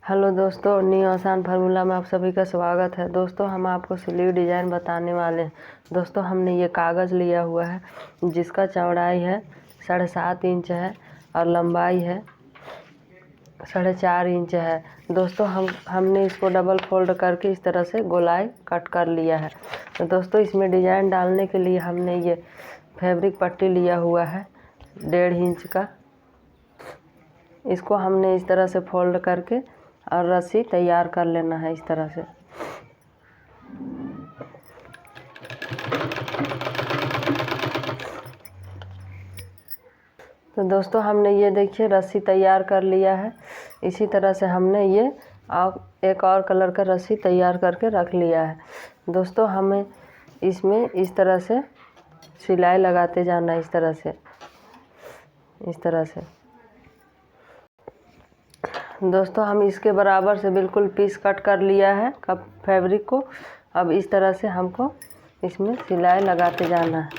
Hello दोस्तों, new आसान formula में आप सभी का स्वागत है। दोस्तों, हम आपको स्लीव डिज़ाइन बताने वाले हैं। दोस्तों, हमने ये कागज़ लिया हुआ है जिसका चौड़ाई है 7.5 इंच है और लंबाई है 4.5 इंच है। दोस्तों, हमने इसको डबल फोल्ड करके इस तरह से गोलाई कट कर लिया है। तो दोस्तों, इसमें डिज़ाइन डालने के लिए हमने ये फैब्रिक पट्टी लिया हुआ है 1.5 इंच का। इसको हमने इस तरह से फोल्ड करके और रस्सी तैयार कर लेना है इस तरह से। तो दोस्तों, हमने ये देखिए रस्सी तैयार कर लिया है। इसी तरह से हमने ये एक और कलर का रस्सी तैयार करके रख लिया है। दोस्तों, हमें इसमें इस तरह से सिलाई लगाते जाना है, इस तरह से। दोस्तों, हम इसके बराबर से बिल्कुल पीस कट कर लिया है कप फैब्रिक को। अब इस तरह से हमको इसमें सिलाई लगाते जाना है।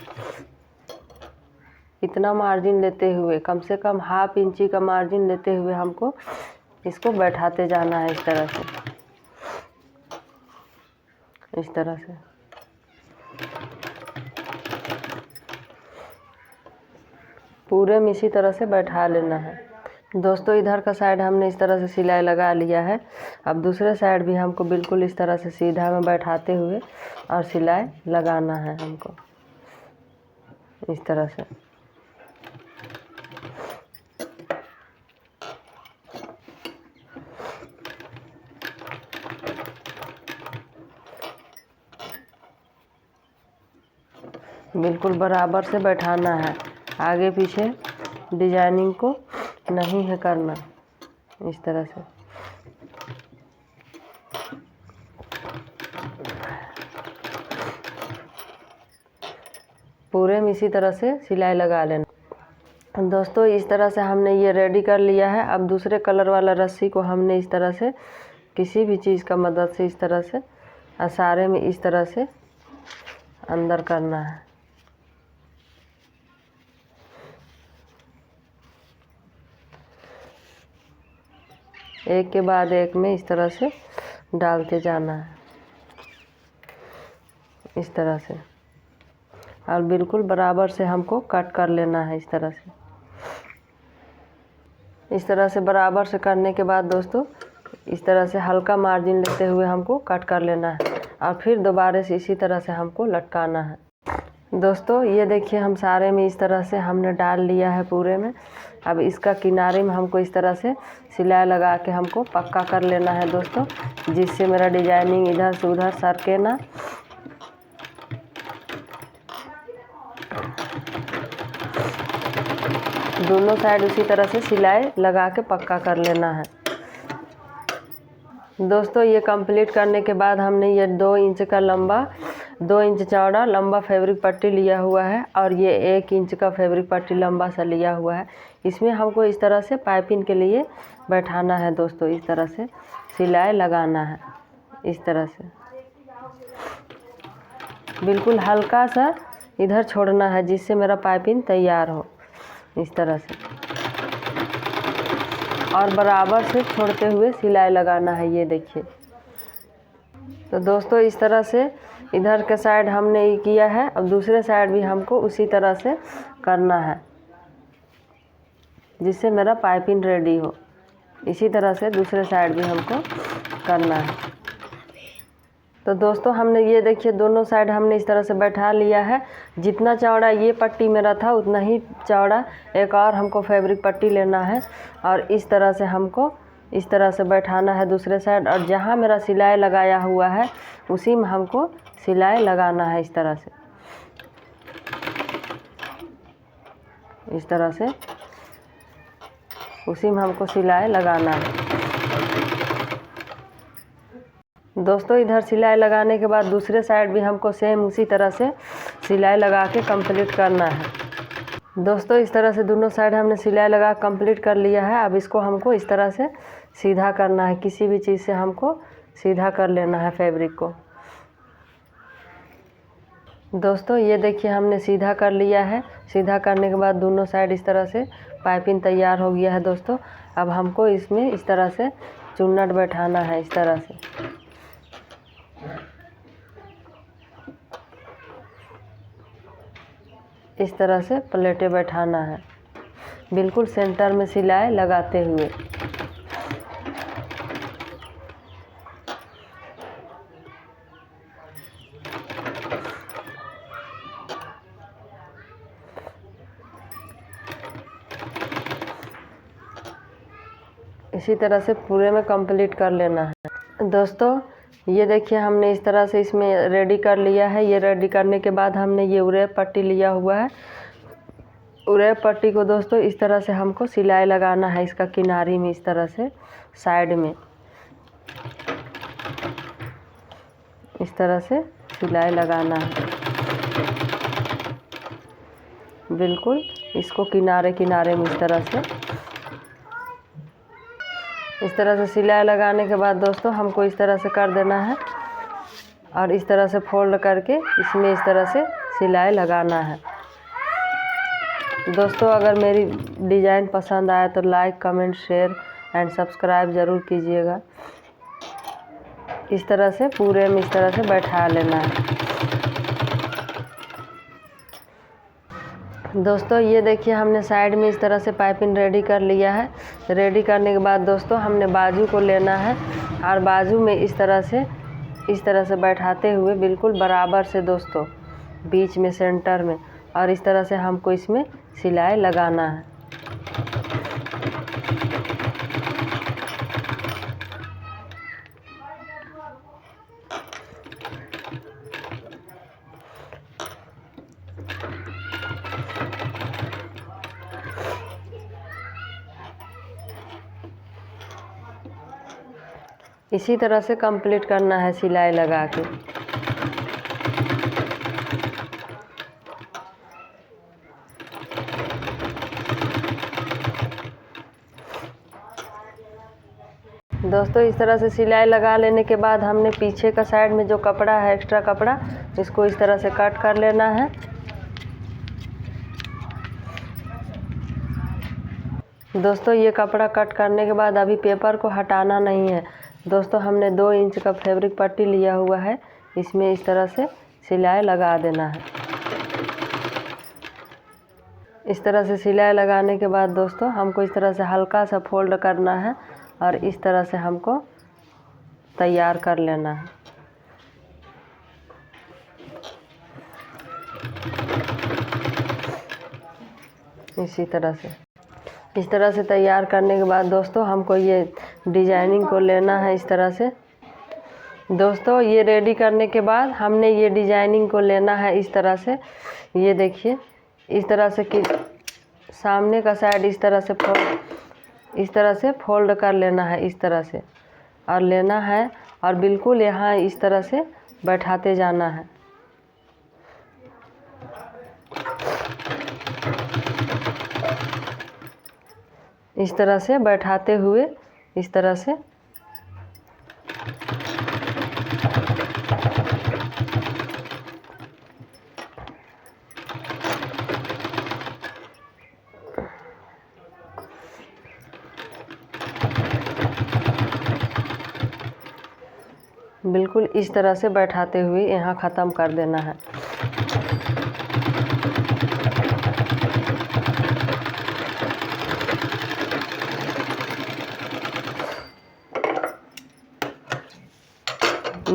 इतना मार्जिन लेते हुए, कम से कम 1/2 इंची का मार्जिन लेते हुए हमको इसको बैठाते जाना है इस तरह से। पूरे में इसी तरह से बैठा लेना है। दोस्तों, इधर का साइड हमने इस तरह से सिलाई लगा लिया है। अब दूसरे साइड भी हमको बिल्कुल इस तरह से सीधा में बैठाते हुए और सिलाई लगाना है हमको इस तरह से। बिल्कुल बराबर से बैठाना है, आगे पीछे डिजाइनिंग को नहीं है करना इस तरह से। पूरे में इसी तरह से सिलाई लगा लेना। दोस्तों, इस तरह से हमने ये रेडी कर लिया है। अब दूसरे कलर वाला रस्सी को हमने इस तरह से किसी भी चीज़ का मदद से इस तरह से सारे में इस तरह से अंदर करना है। एक के बाद एक में इस तरह से डालते जाना है इस तरह से, और बिल्कुल बराबर से हमको कट कर लेना है इस तरह से। बराबर से करने के बाद दोस्तों, इस तरह से हल्का मार्जिन लेते हुए हमको कट कर लेना है और फिर दोबारा से इसी तरह से हमको लटकाना है। दोस्तों, ये देखिए हम सारे में इस तरह से हमने डाल लिया है पूरे में। अब इसका किनारे में हमको इस तरह से सिलाई लगा के हमको पक्का कर लेना है दोस्तों, जिससे मेरा डिजाइनिंग इधर से उधर सरके ना। दोनों साइड उसी तरह से सिलाई लगा के पक्का कर लेना है। दोस्तों, ये कंप्लीट करने के बाद हमने ये 2 इंच का लंबा 2 इंच चौड़ा लंबा फैब्रिक पट्टी लिया हुआ है और ये 1 इंच का फैब्रिक पट्टी लंबा सा लिया हुआ है। इसमें हमको इस तरह से पाइपिंग के लिए बैठाना है दोस्तों, इस तरह से सिलाई लगाना है इस तरह से। बिल्कुल हल्का सा इधर छोड़ना है जिससे मेरा पाइपिंग तैयार हो इस तरह से, और बराबर से छोड़ते हुए सिलाई लगाना है। ये देखिए। तो दोस्तों, इस तरह से इधर के साइड हमने ये किया है। अब दूसरे साइड भी हमको उसी तरह से करना है जिससे मेरा पाइपिंग रेडी हो। इसी तरह से दूसरे साइड भी हमको करना है। तो दोस्तों, हमने ये देखिए दोनों साइड हमने इस तरह से बैठा लिया है। जितना चौड़ा ये पट्टी मेरा था उतना ही चौड़ा एक और हमको फैब्रिक पट्टी लेना है और इस तरह से हमको इस तरह से बैठाना है दूसरे साइड, और जहाँ मेरा सिलाई लगाया हुआ है उसी में हमको सिलाई लगाना है इस तरह से उसी में हमको सिलाई लगाना है। दोस्तों, इधर सिलाई लगाने के बाद दूसरे साइड भी हमको सेम उसी तरह से सिलाई लगा के कंप्लीट करना है। दोस्तों, इस तरह से दोनों साइड हमने सिलाई लगा कंप्लीट कर लिया है। अब इसको हमको इस तरह से सीधा करना है, किसी भी चीज़ से हमको सीधा कर लेना है फैब्रिक को। दोस्तों, ये देखिए हमने सीधा कर लिया है। सीधा करने के बाद दोनों साइड इस तरह से पाइपिंग तैयार हो गया है दोस्तों। अब हमको इसमें इस तरह से चुन्नट बैठाना है इस तरह से। इस तरह से प्लेटें बैठाना है, बिल्कुल सेंटर में सिलाई लगाते हुए। इसी तरह से पूरे में कंप्लीट कर लेना है। दोस्तों ये देखिए हमने इस तरह से इसमें रेडी कर लिया है। ये रेडी करने के बाद हमने ये उरेप पट्टी लिया हुआ है। उरेप पट्टी को दोस्तों इस तरह से हमको सिलाई लगाना है, इसका किनारी में इस तरह से साइड में इस तरह से सिलाई लगाना है, बिल्कुल इसको किनारे किनारे में इस तरह से सिलाई लगाने के बाद दोस्तों हमको इस तरह से कर देना है और इस तरह से फोल्ड करके इसमें इस तरह से सिलाई लगाना है। दोस्तों अगर मेरी डिज़ाइन पसंद आए तो like, comment, share and subscribe ज़रूर कीजिएगा। इस तरह से पूरे में इस तरह से बैठा लेना है। दोस्तों ये देखिए हमने साइड में इस तरह से पाइपिंग रेडी कर लिया है। रेडी करने के बाद दोस्तों हमने बाजू को लेना है और बाजू में इस तरह से बैठाते हुए बिल्कुल बराबर से दोस्तों बीच में सेंटर में, और इस तरह से हमको इसमें सिलाई लगाना है। इसी तरह से कंप्लीट करना है सिलाई लगा के। दोस्तों इस तरह से सिलाई लगा लेने के बाद हमने पीछे का साइड में जो कपड़ा है, एक्स्ट्रा कपड़ा, इसको इस तरह से कट कर लेना है। दोस्तों ये कपड़ा कट करने के बाद अभी पेपर को हटाना नहीं है। दोस्तों हमने 2 इंच का फैब्रिक पट्टी लिया हुआ है, इसमें इस तरह से सिलाई लगा देना है। इस तरह से सिलाई लगाने के बाद दोस्तों हमको इस तरह से हल्का सा फोल्ड करना है और इस तरह से हमको तैयार कर लेना है। इस तरह से तैयार करने के बाद दोस्तों हमको ये डिजाइनिंग को लेना है इस तरह से। दोस्तों ये रेडी करने के बाद हमने ये डिजाइनिंग को लेना है इस तरह से। ये देखिए इस तरह से कि सामने का साइड इस तरह से फोल्ड कर लेना है इस तरह से, और लेना है और बिल्कुल यहाँ इस तरह से बैठाते जाना है। इस तरह से बैठाते हुए इस तरह से बिल्कुल इस तरह से बैठाते हुए यहाँ ख़त्म कर देना है।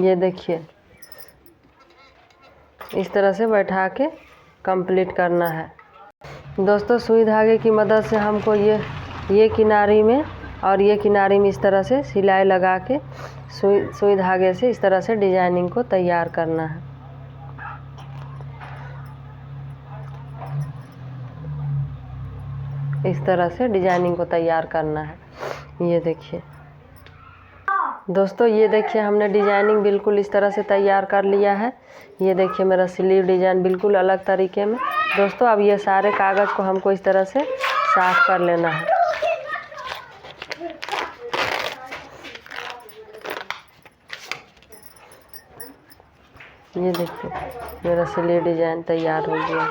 ये देखिए इस तरह से बैठा के कंप्लीट करना है। दोस्तों सुई धागे की मदद से हमको ये किनारी में और ये किनारी में इस तरह से सिलाई लगा के सुई धागे से इस तरह से डिजाइनिंग को तैयार करना है। इस तरह से डिजाइनिंग को तैयार करना है। ये देखिए दोस्तों, ये देखिए हमने डिजाइनिंग बिल्कुल इस तरह से तैयार कर लिया है। ये देखिए मेरा स्लीव डिजाइन बिल्कुल अलग तरीके में। दोस्तों अब ये सारे कागज़ को हमको इस तरह से साफ कर लेना है। ये देखिए मेरा स्लीव डिजाइन तैयार हो गया।